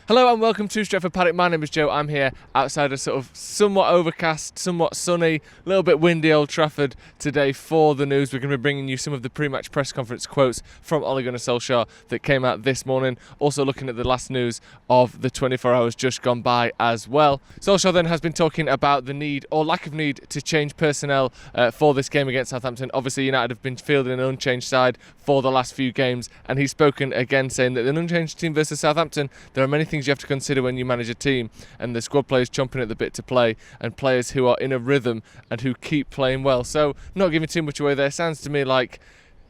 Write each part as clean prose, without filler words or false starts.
Hello and welcome to Stretford Paddock. My name is Joe. I'm here outside a sort of somewhat overcast, somewhat sunny, a little bit windy Old Trafford today for the news. We're going to be bringing you some of the pre-match press conference quotes from Old Gunnar Solskjaer that came out this morning. Also looking at the last news of the 24 hours just gone by as well. Solskjaer then has been talking about the need or lack of need to change personnel for this game against Southampton. Obviously United have been fielding an unchanged side for the last few games, and he's spoken again saying that an unchanged team versus Southampton, there are many things you have to consider when you manage a team, and the squad players chomping at the bit to play, and players who are in a rhythm and who keep playing well. So not giving too much away there, sounds to me like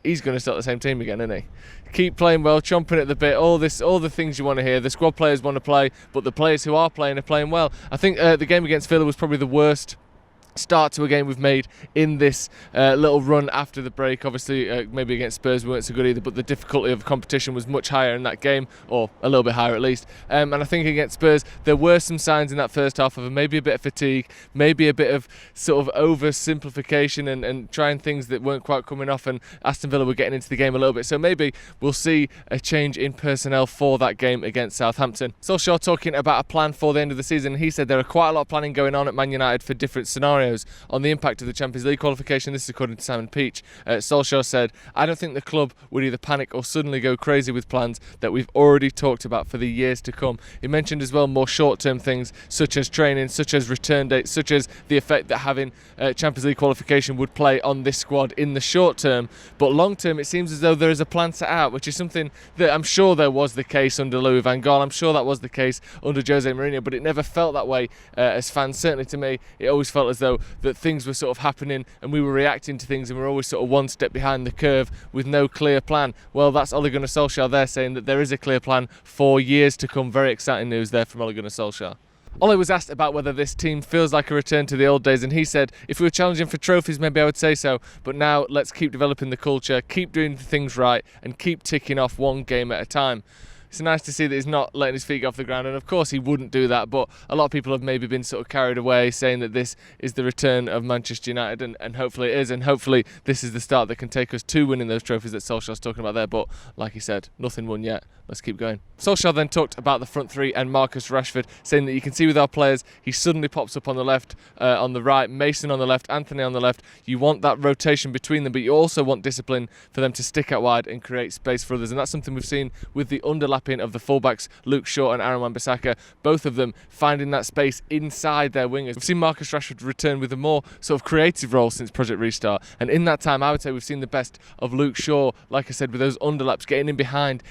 he's going to start the same team again, isn't he? Keep playing well, chomping at the bit, all the things you want to hear. The squad players want to play, but the players who are playing well. I think the game against Villa was probably the worst start to a game we've made in this little run after the break. Obviously maybe against Spurs we weren't so good either, but the difficulty of the competition was much higher in that game, or a little bit higher at least, and I think against Spurs there were some signs in that first half of maybe a bit of fatigue, maybe a bit of sort of oversimplification and trying things that weren't quite coming off, and Aston Villa were getting into the game a little bit, so maybe we'll see a change in personnel for that game against Southampton. Solskjaer talking about a plan for the end of the season. He said there are quite a lot of planning going on at Man United for different scenarios on the impact of the Champions League qualification. This is according to Simon Peach. Solskjaer said, "I don't think the club would either panic or suddenly go crazy with plans that we've already talked about for the years to come." He mentioned as well more short-term things such as training, such as return dates, such as the effect that having Champions League qualification would play on this squad in the short term. But long term it seems as though there is a plan set out, which is something that I'm sure there was the case under Louis van Gaal. I'm sure that was the case under Jose Mourinho, but it never felt that way as fans. Certainly to me, it always felt as though that things were sort of happening and we were reacting to things and we were always sort of one step behind the curve with no clear plan. Well, that's Ole Gunnar Solskjaer there saying that there is a clear plan for years to come. Very exciting news there from Ole Gunnar Solskjaer. Ole was asked about whether this team feels like a return to the old days, and he said, if we were challenging for trophies, maybe I would say so, but now let's keep developing the culture, keep doing things right, and keep ticking off one game at a time. It's nice to see that he's not letting his feet get off the ground, and of course he wouldn't do that, but a lot of people have maybe been sort of carried away saying that this is the return of Manchester United, and hopefully it is, and hopefully this is the start that can take us to winning those trophies that Solskjaer's talking about there, but like he said, nothing won yet. Let's keep going. Solskjaer then talked about the front three and Marcus Rashford, saying that you can see with our players, he suddenly pops up on the left, on the right, Mason on the left, Anthony on the left. You want that rotation between them, but you also want discipline for them to stick out wide and create space for others, and that's something we've seen with the underlapping of the fullbacks, Luke Shaw and Aaron Wan-Bissaka, both of them finding that space inside their wingers. We've seen Marcus Rashford return with a more sort of creative role since Project Restart, and in that time I would say we've seen the best of Luke Shaw, like I said, with those underlaps, getting in behind,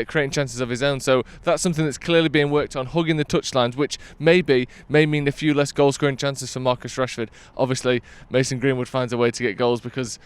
creating chances of his own. So that's something that's clearly being worked on, hugging the touchlines, which may mean a few less goal scoring chances for Marcus Rashford. Obviously Mason Greenwood finds a way to get goals because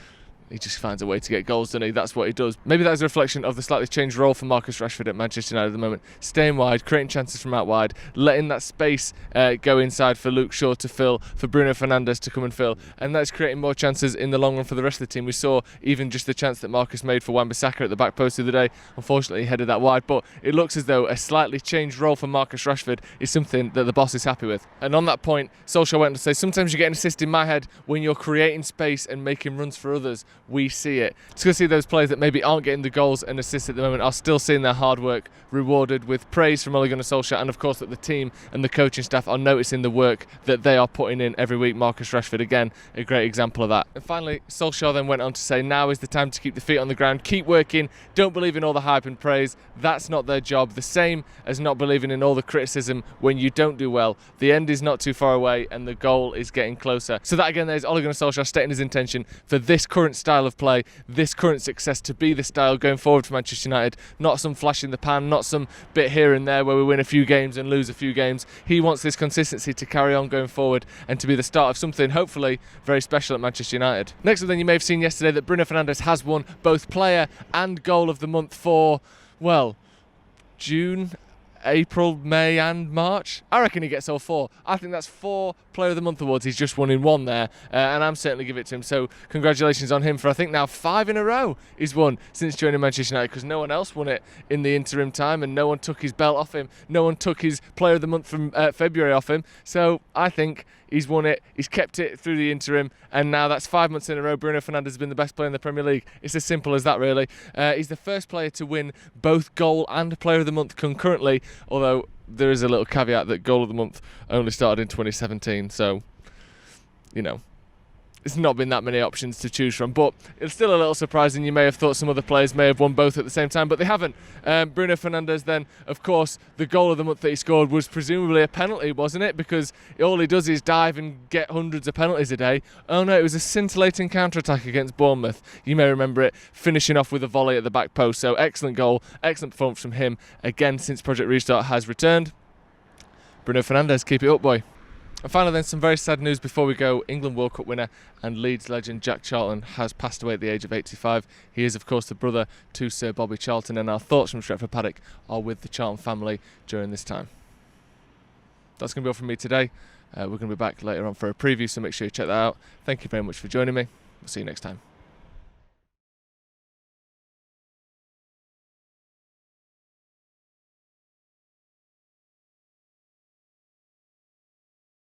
he just finds a way to get goals, doesn't he? That's what he does. Maybe that is a reflection of the slightly changed role for Marcus Rashford at Manchester United at the moment. Staying wide, creating chances from out wide, letting that space go inside for Luke Shaw to fill, for Bruno Fernandes to come and fill, and that's creating more chances in the long run for the rest of the team. We saw even just the chance that Marcus made for Wan-Bissaka at the back post the other day. Unfortunately, he headed that wide, but it looks as though a slightly changed role for Marcus Rashford is something that the boss is happy with. And on that point, Solskjaer went on to say, sometimes you get an assist in my head when you're creating space and making runs for others. We see it. It's good to see those players that maybe aren't getting the goals and assists at the moment are still seeing their hard work rewarded with praise from Ole Gunnar Solskjaer, and of course that the team and the coaching staff are noticing the work that they are putting in every week. Marcus Rashford, again, a great example of that. And finally, Solskjaer then went on to say, now is the time to keep the feet on the ground, keep working, don't believe in all the hype and praise. That's not their job. The same as not believing in all the criticism when you don't do well. The end is not too far away and the goal is getting closer. So that again, there's Ole Gunnar Solskjaer stating his intention for this current style of play, this current success to be the style going forward for Manchester United, not some flash in the pan, not some bit here and there where we win a few games and lose a few games. He wants this consistency to carry on going forward and to be the start of something hopefully very special at Manchester United. Next up then, you may have seen yesterday that Bruno Fernandes has won both player and goal of the month for, well, June, April, May and March. I reckon he gets all four. I think that's 4 Player of the Month awards he's just won in one there, and I'm certainly give it to him. So congratulations on him for I think now 5 in a row he's won since joining Manchester United, because no one else won it in the interim time and no one took his belt off him. No one took his Player of the Month from February off him. So I think He's won it. He's kept it through the interim, and now that's 5 months in a row. Bruno Fernandes has been the best player in the Premier League. It's as simple as that, really. He's the first player to win both goal and player of the month concurrently, although there is a little caveat that goal of the month only started in 2017, so, you know, it's not been that many options to choose from, but it's still a little surprising. You may have thought some other players may have won both at the same time, but they haven't. Bruno Fernandes then, of course, the goal of the month that he scored was presumably a penalty, wasn't it? Because all he does is dive and get hundreds of penalties a day. Oh no, it was a scintillating counter-attack against Bournemouth. You may remember it, finishing off with a volley at the back post. So excellent goal, excellent performance from him, again, since Project Restart has returned. Bruno Fernandes, keep it up, boy. And finally then, some very sad news before we go. England World Cup winner and Leeds legend Jack Charlton has passed away at the age of 85. He is, of course, the brother to Sir Bobby Charlton, and our thoughts from Stretford Paddock are with the Charlton family during this time. That's going to be all from me today. We're going to be back later on for a preview, so make sure you check that out. Thank you very much for joining me. We'll see you next time.